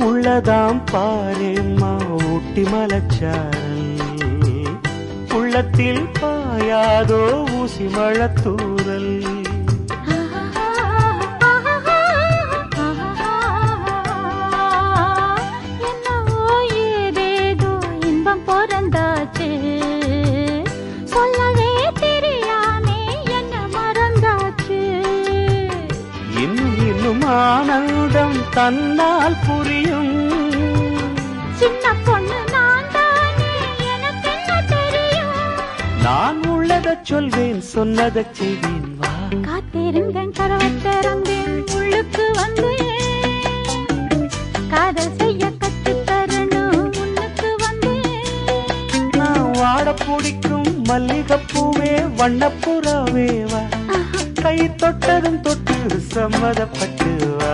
உள்ளதாம் பாரேம்மா ஊட்டி மலச்சாரல், உள்ளத்தில் பாயாதோ ஊசி மழத்தூரல். இன்னும் ஆனந்தம் தன்னால் புரியும். சின்ன பொண்ணு நான் தானே, எனக்கு என்ன தெரியும்? நான் உள்ளதை சொல்வேன், சொன்னதை செய்வேன். வா காத்திருந்தேன், கதவை திறந்தேன், உள்ளுக்கு வந்தேன். காதல் செய்ய கற்றுத் தரணும், உள்ளுக்கு வந்தேன். நான் வாட பிடிக்கும் மல்லிகைப்பூவே, வண்ணப்புறாவே வா, கை தொட்டதும் தொட்டு சம்மதப்பட்டு வா.